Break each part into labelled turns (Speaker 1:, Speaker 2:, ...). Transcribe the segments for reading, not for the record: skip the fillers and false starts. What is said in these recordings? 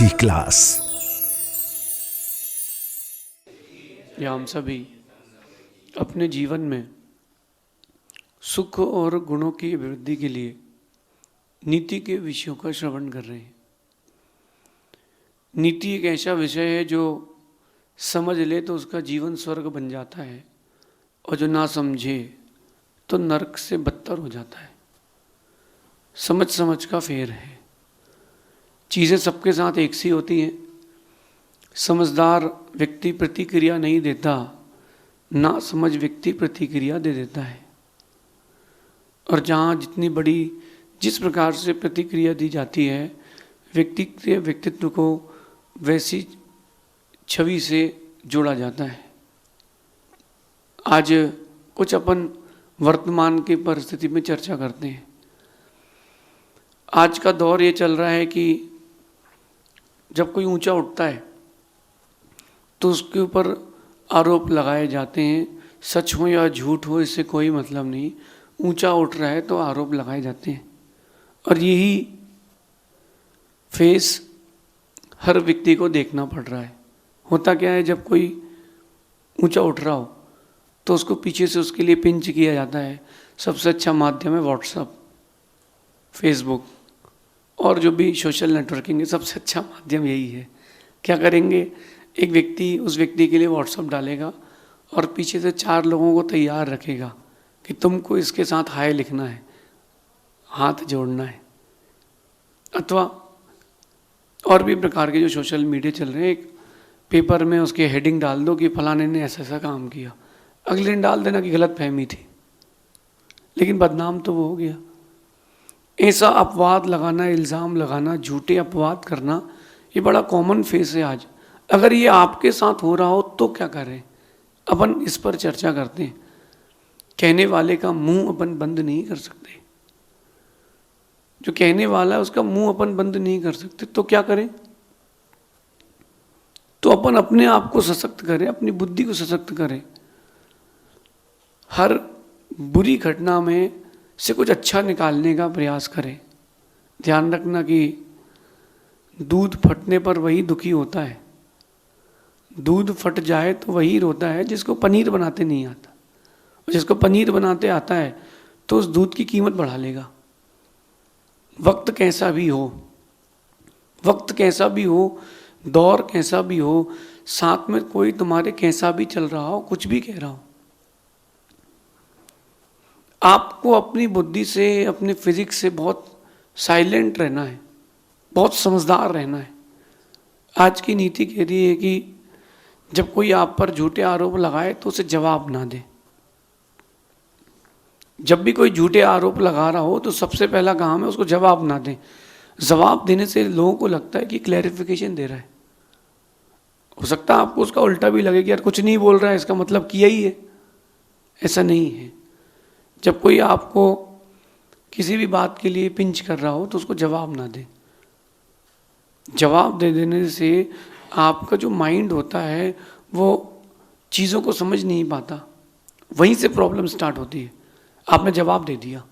Speaker 1: शांति class.
Speaker 2: या हम सभी अपने जीवन में सुख और गुणों की वृद्धि के लिए नीति के विषयों का श्रवण कर रहे हैं। नीति एक ऐसा विषय है जो समझ ले तो उसका जीवन स्वर्ग बन जाता है, और जो ना समझे तो नरक से बदतर हो जाता है। समझ समझ का फेर है। चीज़ें सबके साथ एक सी होती हैं। समझदार व्यक्ति प्रतिक्रिया नहीं देता, ना समझ व्यक्ति प्रतिक्रिया दे देता है। और जहाँ जितनी बड़ी जिस प्रकार से प्रतिक्रिया दी जाती है, व्यक्ति के व्यक्तित्व को वैसी छवि से जोड़ा जाता है। आज कुछ अपन वर्तमान की परिस्थिति में चर्चा करते हैं। आज का दौर ये चल रहा है कि जब कोई ऊंचा उठता है तो उसके ऊपर आरोप लगाए जाते हैं। सच हो या झूठ हो, इससे कोई मतलब नहीं। ऊंचा उठ रहा है तो आरोप लगाए जाते हैं। और यही फेस हर व्यक्ति को देखना पड़ रहा है। होता क्या है, जब कोई ऊंचा उठ रहा हो तो उसको पीछे से उसके लिए पिंच किया जाता है। सबसे अच्छा माध्यम है व्हाट्सएप, फेसबुक और जो भी सोशल नेटवर्किंग है, सबसे अच्छा माध्यम यही है। क्या करेंगे, एक व्यक्ति उस व्यक्ति के लिए व्हाट्सएप डालेगा और पीछे से 4 लोगों को तैयार रखेगा कि तुमको इसके साथ हाय लिखना है, हाथ जोड़ना है। अथवा और भी प्रकार के जो सोशल मीडिया चल रहे हैं, एक पेपर में उसके हेडिंग डाल दो कि फलाने ने ऐसा ऐसा काम किया, अगले दिन डाल देना कि गलत फहमी थी, लेकिन बदनाम तो वो हो गया। ऐसा अपवाद लगाना, इल्ज़ाम लगाना, झूठे अपवाद करना, ये बड़ा कॉमन फेस है आज। अगर ये आपके साथ हो रहा हो तो क्या करें, अपन इस पर चर्चा करते हैं। कहने वाले का मुंह अपन बंद नहीं कर सकते। जो कहने वाला है उसका मुंह अपन बंद नहीं कर सकते, तो क्या करें? तो अपन अपने आप को सशक्त करें, अपनी बुद्धि को सशक्त करें। हर बुरी घटना में से कुछ अच्छा निकालने का प्रयास करें। ध्यान रखना कि दूध फटने पर वही दुखी होता है। दूध फट जाए तो वही रोता है जिसको पनीर बनाते नहीं आता। और जिसको पनीर बनाते आता है तो उस दूध की कीमत बढ़ा लेगा। वक्त कैसा भी हो, वक्त कैसा भी हो, दौर कैसा भी हो, साथ में कोई तुम्हारे कैसा भी चल रहा हो, कुछ भी कह रहा हो, आपको अपनी बुद्धि से, अपने फिजिक्स से बहुत साइलेंट रहना है, बहुत समझदार रहना है। आज की नीति कह रही है कि जब कोई आप पर झूठे आरोप लगाए तो उसे जवाब ना दे। जब भी कोई झूठे आरोप लगा रहा हो तो सबसे पहला काम है उसको जवाब ना दें। जवाब देने से लोगों को लगता है कि क्लैरिफिकेशन दे रहा है। हो सकता है आपको उसका उल्टा भी लगे कि यार कुछ नहीं बोल रहा है, इसका मतलब किया ही है। ऐसा नहीं है। जब कोई आपको किसी भी बात के लिए पिंच कर रहा हो तो उसको जवाब ना दे। जवाब दे देने से आपका जो माइंड होता है वो चीज़ों को समझ नहीं पाता, वहीं से प्रॉब्लम स्टार्ट होती है। आपने जवाब दे दिया,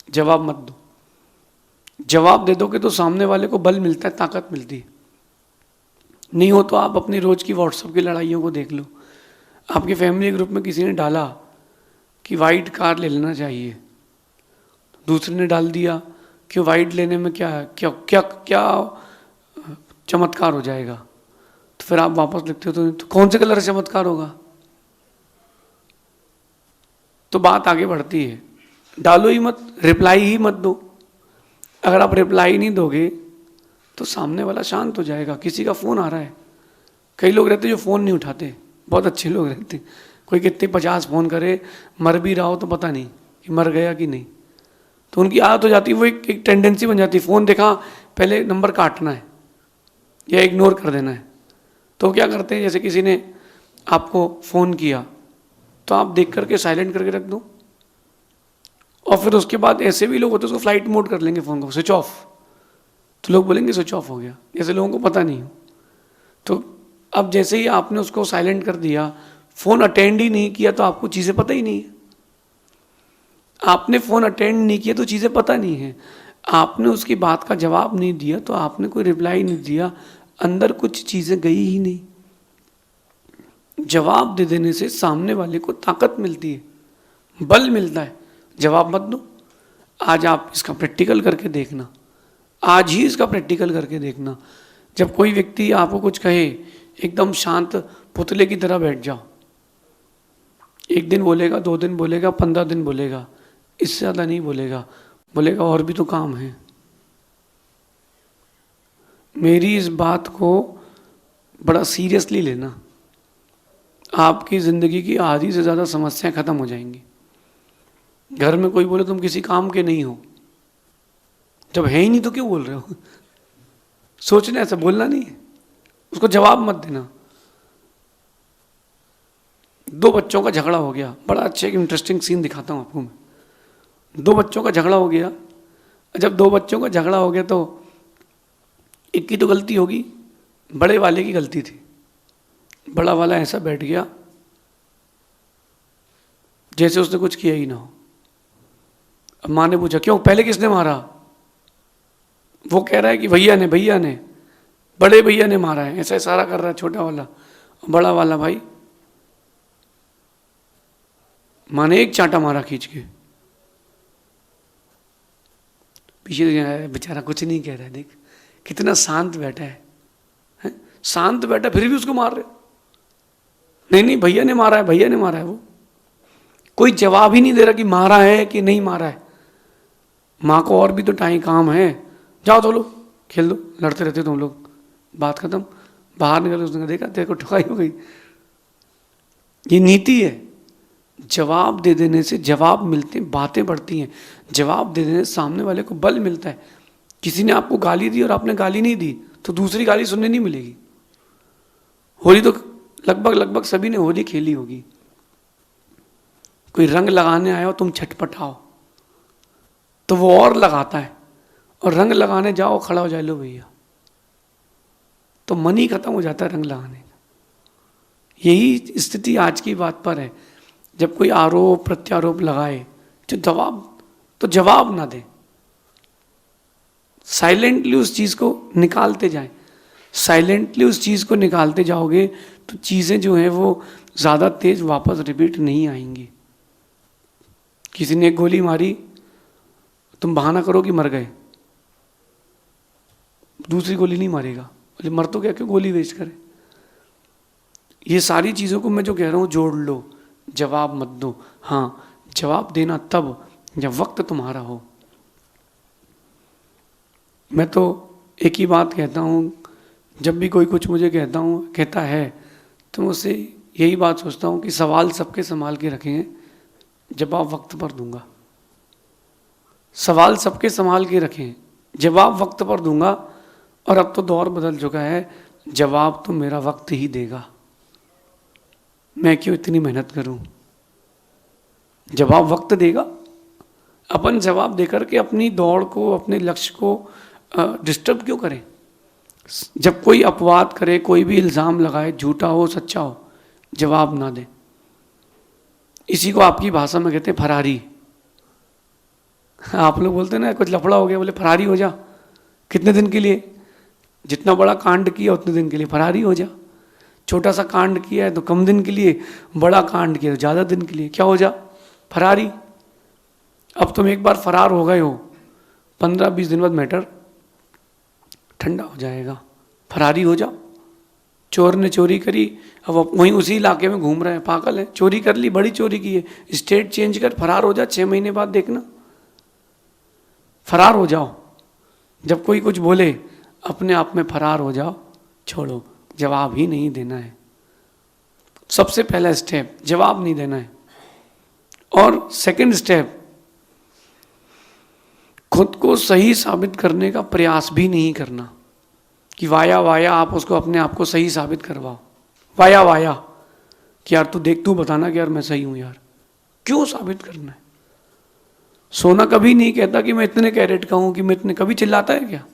Speaker 2: जवाब मत दो। जवाब दे दोगे तो सामने वाले को बल मिलता है, ताकत मिलती है। नहीं हो तो आप अपनी रोज की व्हाट्सएप की लड़ाइयों को देख लो। आपके फैमिली ग्रुप में किसी ने डाला कि वाइट कार ले लेना चाहिए, दूसरे ने डाल दिया कि वाइट लेने में क्या क्या क्या क्या चमत्कार हो जाएगा। तो फिर आप वापस लिखते हो तो कौन से कलर से चमत्कार होगा। तो बात आगे बढ़ती है। डालो ही मत, रिप्लाई ही मत दो। अगर आप रिप्लाई नहीं दोगे तो सामने वाला शांत हो जाएगा। किसी का फ़ोन आ रहा है, कई लोग रहते जो फ़ोन नहीं उठाते, बहुत अच्छे लोग रहते। कोई कितने 50 फ़ोन करे, मर भी रहा हो तो पता नहीं कि मर गया कि नहीं। तो उनकी आदत हो जाती है, वो एक टेंडेंसी बन जाती है। फ़ोन देखा, पहले नंबर काटना है या इग्नोर कर देना है। तो क्या करते हैं, जैसे किसी ने आपको फ़ोन किया तो आप देख करके साइलेंट करके रख दो। और फिर उसके बाद ऐसे भी लोग होते हैं उसको फ्लाइट मोड कर लेंगे, फ़ोन को स्विच ऑफ। तो लोग बोलेंगे स्विच ऑफ हो गया, जैसे लोगों को पता नहीं हो। तो अब जैसे ही आपने उसको साइलेंट कर दिया, फ़ोन अटेंड ही नहीं किया, तो आपको चीज़ें पता ही नहीं है। आपने फ़ोन अटेंड नहीं किया तो चीज़ें पता नहीं है। आपने उसकी बात का जवाब नहीं दिया तो आपने कोई रिप्लाई नहीं दिया, अंदर कुछ चीजें गई ही नहीं। जवाब दे देने से सामने वाले को ताकत मिलती है, बल मिलता है। जवाब मत दो। आज आप इसका प्रैक्टिकल करके देखना, आज ही इसका प्रैक्टिकल करके देखना। जब कोई व्यक्ति आपको कुछ कहे, एकदम शांत पुतले की तरह बैठ जाओ। एक दिन बोलेगा, 2 दिन बोलेगा, 15 दिन बोलेगा, इससे ज़्यादा नहीं बोलेगा। बोलेगा और भी तो काम है। मेरी इस बात को बड़ा सीरियसली लेना, आपकी ज़िंदगी की आधी से ज़्यादा समस्याएं खत्म हो जाएंगी। घर में कोई बोले तुम किसी काम के नहीं हो, जब है ही नहीं तो क्यों बोल रहे हो? सोचना, ऐसा बोलना नहीं है, उसको जवाब मत देना। 2 बच्चों का झगड़ा हो गया, बड़ा अच्छा एक इंटरेस्टिंग सीन दिखाता हूँ आपको मैं। 2 बच्चों का झगड़ा हो गया। जब 2 बच्चों का झगड़ा हो गया तो एक की तो गलती होगी, बड़े वाले की गलती थी। बड़ा वाला ऐसा बैठ गया जैसे उसने कुछ किया ही ना हो। अब माँ ने पूछा क्यों, पहले किसने मारा? वो कह रहा है कि भैया ने, बड़े भैया ने मारा है, ऐसा इशारा कर रहा है छोटा वाला। बड़ा वाला भाई, माँ ने एक चांटा मारा खींच के। पीछे बेचारा कुछ नहीं कह रहा है, देख कितना शांत बैठा है? शांत बैठा फिर भी उसको मार रहे। नहीं भैया ने मारा है। वो कोई जवाब ही नहीं दे रहा कि मारा है कि नहीं मारा है। माँ को और भी तो काम है, जाओ तो लोग खेल दो, लड़ते रहते तुम लोग, बात खत्म। बाहर निकल, उसने देखा तेरे को ठुकाई हो गई। ये नीति है। जवाब दे देने से जवाब मिलते हैं, बातें बढ़ती हैं। जवाब दे देने से सामने वाले को बल मिलता है। किसी ने आपको गाली दी और आपने गाली नहीं दी तो दूसरी गाली सुनने नहीं मिलेगी। होली तो लगभग सभी ने होली खेली होगी। कोई रंग लगाने आया हो, तुम छटपटाओ तो वो और लगाता है, और रंग लगाने जाओ खड़ा हो जाए, लो भैया, तो मन ही खत्म हो जाता है रंग लगाने का। यही स्थिति आज की बात पर है। जब कोई आरोप प्रत्यारोप लगाए तो जवाब ना दे, साइलेंटली उस चीज को निकालते जाएं। साइलेंटली उस चीज को निकालते जाओगे तो चीजें जो है वो ज्यादा तेज वापस रिपीट नहीं आएंगी। किसी ने एक गोली मारी, तुम बहाना करो कि मर गए, दूसरी गोली नहीं मारेगा, बोले मर तो क्या, क्यों गोली वेस्ट करे। ये सारी चीजों को मैं जो कह रहा हूं जोड़ लो, जवाब मत दो। हाँ, जवाब देना तब जब वक्त तुम्हारा हो। मैं तो एक ही बात कहता हूं, जब भी कोई कुछ मुझे कहता है तो मुझसे यही बात सोचता हूं कि सवाल सबके संभाल के रखें, जवाब वक्त पर दूंगा। सवाल सबके संभाल के रखें, जवाब वक्त पर दूंगा। और अब तो दौर बदल चुका है, जवाब तो मेरा वक्त ही देगा। मैं क्यों इतनी मेहनत करूं? जवाब वक्त देगा। अपन जवाब देकर के अपनी दौड़ को, अपने लक्ष्य को डिस्टर्ब क्यों करें? जब कोई अपवाद करे, कोई भी इल्ज़ाम लगाए, झूठा हो सच्चा हो, जवाब ना दे। इसी को आपकी भाषा में कहते हैं फरारी। आप लोग बोलते हैं ना कुछ लफड़ा हो गया, बोले फरारी हो जा। कितने दिन के लिए? जितना बड़ा कांड किया उतने दिन के लिए फरारी हो जा। छोटा सा कांड किया है तो कम दिन के लिए, बड़ा कांड किया तो ज़्यादा दिन के लिए, क्या हो जा? फरारी। अब तुम एक बार फरार हो गए हो, 15-20 दिन बाद मैटर ठंडा हो जाएगा। फरारी हो जाओ। चोर ने चोरी करी, अब वहीं उसी इलाके में घूम रहे हैं, पागल है। चोरी कर ली, बड़ी चोरी की है, स्टेट चेंज कर, फरार हो जा। 6 महीने बाद देखना, फरार हो जाओ। जब कोई कुछ बोले अपने आप में फरार हो जाओ, छोड़ो, जवाब ही नहीं देना है। सबसे पहला स्टेप जवाब नहीं देना है। और सेकंड स्टेप, खुद को सही साबित करने का प्रयास भी नहीं करना कि वाया आप उसको अपने आप को सही साबित करवाओ। वाया कि यार तू देख, तू बताना कि यार मैं सही हूं यार। क्यों साबित करना है? सोना कभी नहीं कहता कि मैं इतने कैरेट का हूं, कि मैं इतने, कभी चिल्लाता है क्या?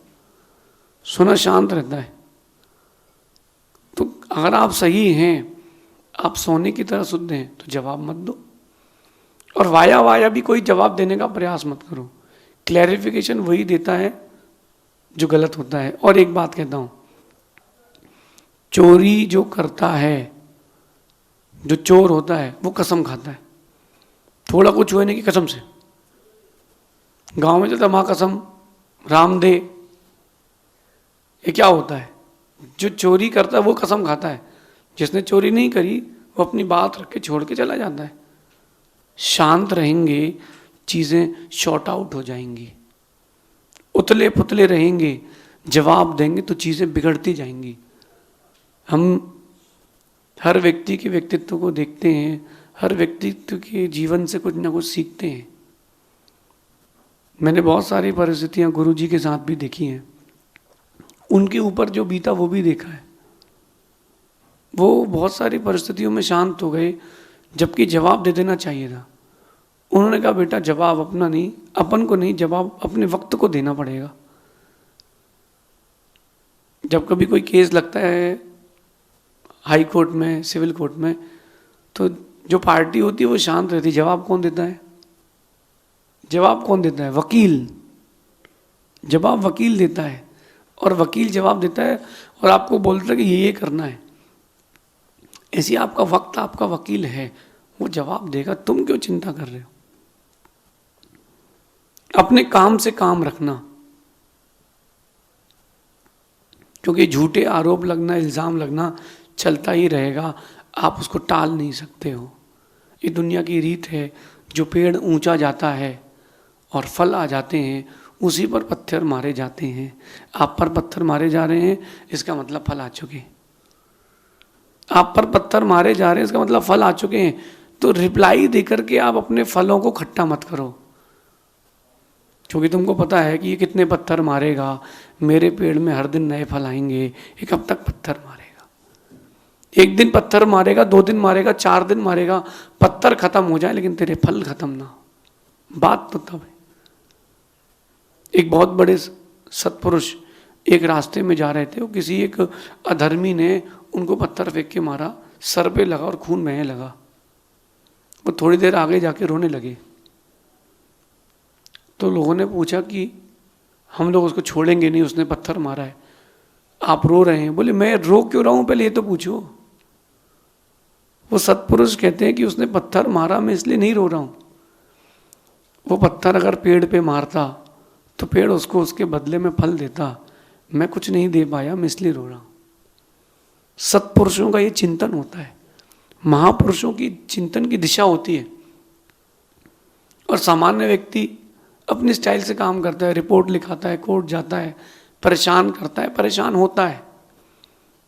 Speaker 2: सोना शांत रहता है। तो अगर आप सही हैं, आप सोने की तरह शुद्ध हैं, तो जवाब मत दो। और वाया भी कोई जवाब देने का प्रयास मत करो क्लैरिफिकेशन वही देता है जो गलत होता है। और एक बात कहता हूं, चोरी जो करता है, जो चोर होता है, वो कसम खाता है, थोड़ा कुछ हुए नहीं की कसम से। गांव में चलता मां कसम, राम दे, ये क्या होता है? जो चोरी करता है वो कसम खाता है, जिसने चोरी नहीं करी वो अपनी बात रख के छोड़ के चला जाता है। शांत रहेंगे चीजें शॉर्ट आउट हो जाएंगी, उतले पुतले रहेंगे, जवाब देंगे तो चीजें बिगड़ती जाएंगी। हम हर व्यक्ति के व्यक्तित्व को देखते हैं, हर व्यक्तित्व के जीवन से कुछ ना कुछ सीखते हैं। मैंने बहुत सारी परिस्थितियां गुरु जी के साथ भी देखी हैं, उनके ऊपर जो बीता वो भी देखा है। वो बहुत सारी परिस्थितियों में शांत हो गए, जबकि जवाब दे देना चाहिए था। उन्होंने कहा बेटा जवाब अपना नहीं, अपन को नहीं, जवाब अपने वक्त को देना पड़ेगा। जब कभी कोई केस लगता है हाई कोर्ट में, सिविल कोर्ट में, तो जो पार्टी होती है वो शांत रहती है। जवाब कौन देता है? जवाब कौन देता है? वकील। जवाब वकील देता है, और वकील जवाब देता है और आपको बोलता है कि ये करना है। ऐसी आपका वक्त, आपका वकील है, वो जवाब देगा, तुम क्यों चिंता कर रहे हो? अपने काम से काम रखना, क्योंकि झूठे आरोप लगना, इल्जाम लगना चलता ही रहेगा, आप उसको टाल नहीं सकते हो। ये दुनिया की रीत है, जो पेड़ ऊंचा जाता है और फल आ जाते हैं, उसी पर पत्थर मारे जाते हैं। आप पर पत्थर मारे जा रहे हैं, इसका मतलब फल आ चुके। आप पर पत्थर मारे जा रहे हैं, इसका मतलब फल आ चुके हैं। तो रिप्लाई देकर के आप अपने फलों को खट्टा मत करो, क्योंकि तुमको पता है कि ये कितने पत्थर मारेगा, मेरे पेड़ में हर दिन नए फल आएंगे, ये कब तक पत्थर मारेगा? एक दिन पत्थर मारेगा, 2 दिन मारेगा, 4 दिन मारेगा, पत्थर खत्म हो जाए लेकिन तेरे फल खत्म ना हो। बात तो तब है। एक बहुत बड़े सत्पुरुष एक रास्ते में जा रहे थे, वो किसी एक अधर्मी ने उनको पत्थर फेंक के मारा, सर पे लगा और खून बहने लगा। वो थोड़ी देर आगे जाके रोने लगे। तो लोगों ने पूछा कि हम लोग उसको छोड़ेंगे नहीं, उसने पत्थर मारा है, आप रो रहे हैं। बोले मैं रो क्यों रहा हूं, पहले ये तो पूछो। वो सत्पुरुष कहते हैं कि उसने पत्थर मारा, मैं इसलिए नहीं रो रहा हूं। वो पत्थर अगर पेड़ पे मारता तो पेड़ उसको उसके बदले में फल देता, मैं कुछ नहीं दे पाया, मैं इसलिए रो रहा हूं। सत्पुरुषों का ये चिंतन होता है, महापुरुषों की चिंतन की दिशा होती है। और सामान्य व्यक्ति अपनी स्टाइल से काम करता है, रिपोर्ट लिखाता है, कोर्ट जाता है, परेशान करता है, परेशान होता है।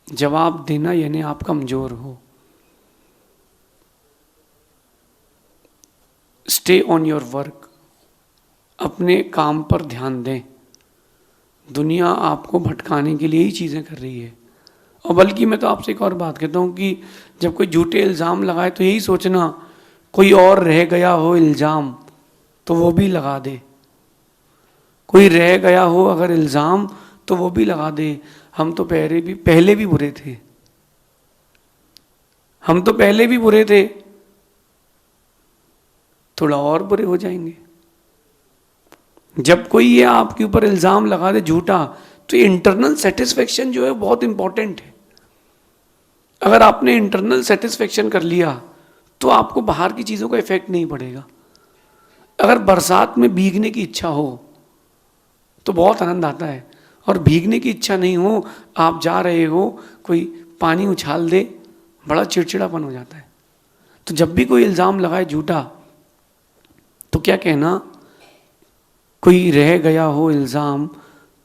Speaker 2: जवाब देना यानी आप कमजोर हो। स्टे ऑन योर वर्क, अपने काम पर ध्यान दें। दुनिया आपको भटकाने के लिए ही चीज़ें कर रही है। और बल्कि मैं तो आपसे एक और बात कहता हूँ कि जब कोई झूठे इल्ज़ाम लगाए तो यही सोचना कोई और रह गया हो इल्ज़ाम तो वो भी लगा दे। कोई रह गया हो अगर इल्ज़ाम तो वो भी लगा दे। हम तो पहले भी बुरे थे, हम तो पहले भी बुरे थे, थोड़ा और बुरे हो जाएंगे। जब कोई ये आपके ऊपर इल्ज़ाम लगा दे झूठा, तो इंटरनल सेटिस्फेक्शन जो है बहुत इंपॉर्टेंट है। अगर आपने इंटरनल सेटिस्फेक्शन कर लिया तो आपको बाहर की चीज़ों का इफेक्ट नहीं पड़ेगा। अगर बरसात में भीगने की इच्छा हो तो बहुत आनंद आता है, और भीगने की इच्छा नहीं हो, आप जा रहे हो, कोई पानी उछाल दे, बड़ा चिड़चिड़ापन हो जाता है। तो जब भी कोई इल्ज़ाम लगाए झूठा तो क्या कहना, कोई रह गया हो इल्ज़ाम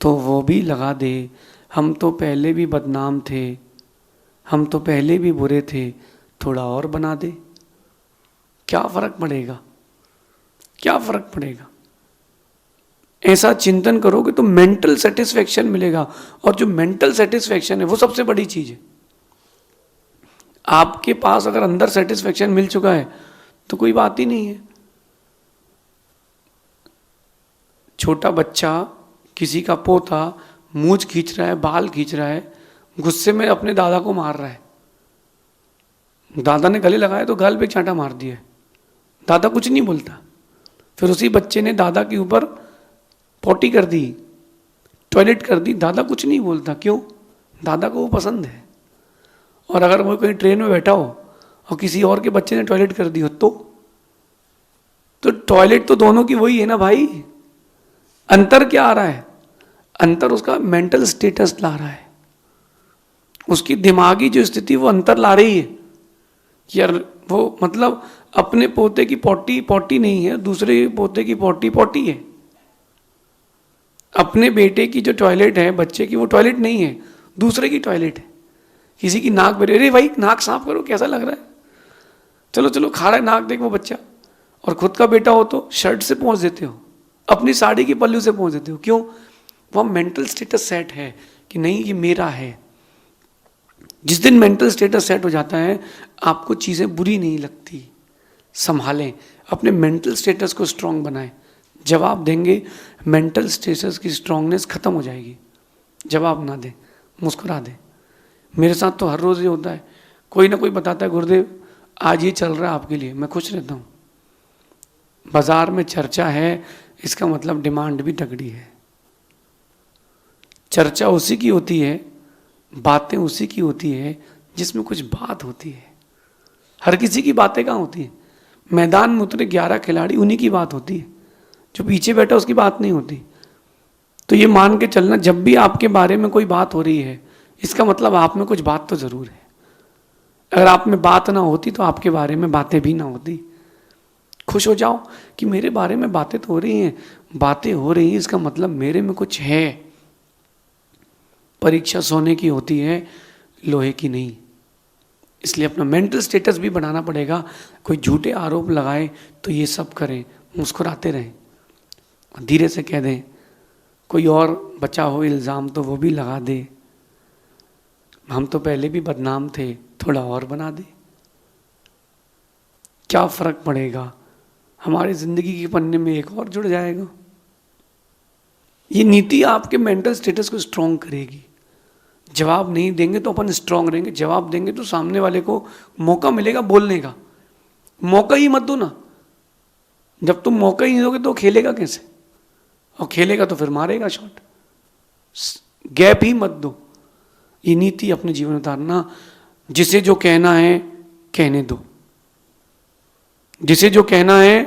Speaker 2: तो वो भी लगा दे। हम तो पहले भी बदनाम थे, हम तो पहले भी बुरे थे, थोड़ा और बना दे। क्या फर्क पड़ेगा, क्या फर्क पड़ेगा? ऐसा चिंतन करोगे तो मेंटल सेटिस्फेक्शन मिलेगा, और जो मेंटल सेटिस्फेक्शन है वो सबसे बड़ी चीज है। आपके पास अगर अंदर सेटिस्फेक्शन मिल चुका है तो कोई बात ही नहीं है। छोटा बच्चा, किसी का पोता मूंछ खींच रहा है, बाल खींच रहा है, गुस्से में अपने दादा को मार रहा है। दादा ने गले लगाया तो गाल पे चांटा मार दिया, दादा कुछ नहीं बोलता। फिर उसी बच्चे ने दादा के ऊपर पॉटी कर दी, टॉयलेट कर दी, दादा कुछ नहीं बोलता। क्यों? दादा को वो पसंद है। और अगर वो कहीं ट्रेन में बैठा हो और किसी और के बच्चे ने टॉयलेट कर दी हो तो टॉयलेट तो दोनों की वही है ना भाई। अंतर क्या आ रहा है? अंतर उसका मेंटल स्टेटस ला रहा है, उसकी दिमागी जो स्थिति वो अंतर ला रही है। यार वो मतलब अपने पोते की पॉटी पॉटी नहीं है, दूसरे के पोते की पॉटी पॉटी है। अपने बेटे की जो टॉयलेट है बच्चे की, वो टॉयलेट नहीं है, दूसरे की टॉयलेट है। किसी की नाक भरे, अरे भाई नाक साफ करो, कैसा लग रहा है, चलो चलो, खा रहा है नाक देख वो बच्चा। और खुद का बेटा हो तो शर्ट से पहुंच देते हो, अपनी साड़ी की पल्लू से पहुंच देते हो। क्यों? वह मेंटल स्टेटस सेट है कि नहीं ये मेरा है। जिस दिन मेंटल स्टेटस सेट हो जाता है आपको चीज़ें बुरी नहीं लगती। संभालें, अपने मेंटल स्टेटस को स्ट्रांग बनाएं। जवाब देंगे, मेंटल स्टेटस की स्ट्रांगनेस खत्म हो जाएगी। जवाब ना दें, मुस्कुरा दें। मेरे साथ तो हर रोज़ ये होता है, कोई ना कोई बताता है गुरुदेव आज ये चल रहा है आपके लिए, मैं खुश रहता हूँ। बाजार में चर्चा है, इसका मतलब डिमांड भी तगड़ी है। चर्चा उसी की होती है, बातें उसी की होती है जिसमें कुछ बात होती है। हर किसी की बातें कहाँ होती हैं? मैदान में उतरे 11 खिलाड़ी, उन्हीं की बात होती है, जो पीछे बैठा उसकी बात नहीं होती। तो ये मान के चलना, जब भी आपके बारे में कोई बात हो रही है इसका मतलब आप में कुछ बात तो जरूर है। अगर आप में बात ना होती तो आपके बारे में बातें भी ना होती। खुश हो जाओ कि मेरे बारे में बातें तो हो रही हैं, बातें हो रही हैं, इसका मतलब मेरे में कुछ है। परीक्षा सोने की होती है, लोहे की नहीं। इसलिए अपना मेंटल स्टेटस भी बढ़ाना पड़ेगा। कोई झूठे आरोप लगाए तो ये सब करें, मुस्कुराते रहें, धीरे से कह दें। कोई और बचा हो इल्ज़ाम तो वो भी लगा दे, हम तो पहले भी बदनाम थे, थोड़ा और बना दे। क्या फर्क पड़ेगा? हमारी जिंदगी के पन्ने में एक और जुड़ जाएगा। ये नीति आपके मेंटल स्टेटस को स्ट्रांग करेगी। जवाब नहीं देंगे तो अपन स्ट्रांग रहेंगे, जवाब देंगे तो सामने वाले को मौका मिलेगा बोलने का। मौका ही मत दो ना। जब तुम मौका ही नहीं दोगे तो खेलेगा कैसे? और खेलेगा तो फिर मारेगा शॉट। गैप ही मत दो। ये नीति अपने जीवन में उतारना। जिसे जो कहना है कहने दो, जिसे जो कहना है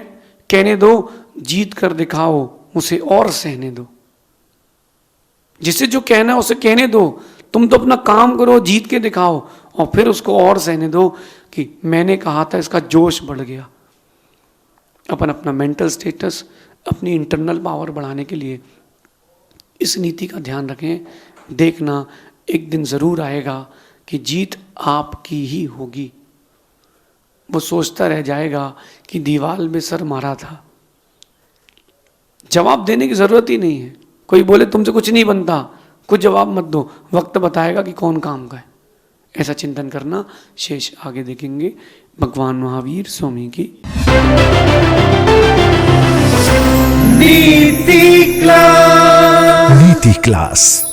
Speaker 2: कहने दो, जीत कर दिखाओ, उसे और सहने दो। जिसे जो कहना है उसे कहने दो, तुम तो अपना काम करो, जीत के दिखाओ, और फिर उसको और सहने दो कि मैंने कहा था, इसका जोश बढ़ गया। अपन अपना मेंटल स्टेटस, अपनी इंटरनल पावर बढ़ाने के लिए इस नीति का ध्यान रखें। देखना एक दिन जरूर आएगा कि जीत आपकी ही होगी। वो सोचता रह जाएगा कि दीवार में सर मारा था। जवाब देने की जरूरत ही नहीं है। कोई बोले तुमसे कुछ नहीं बनता, कुछ जवाब मत दो, वक्त बताएगा कि कौन काम का है। ऐसा चिंतन करना। शेष आगे देखेंगे। भगवान महावीर स्वामी की नीति क्लास।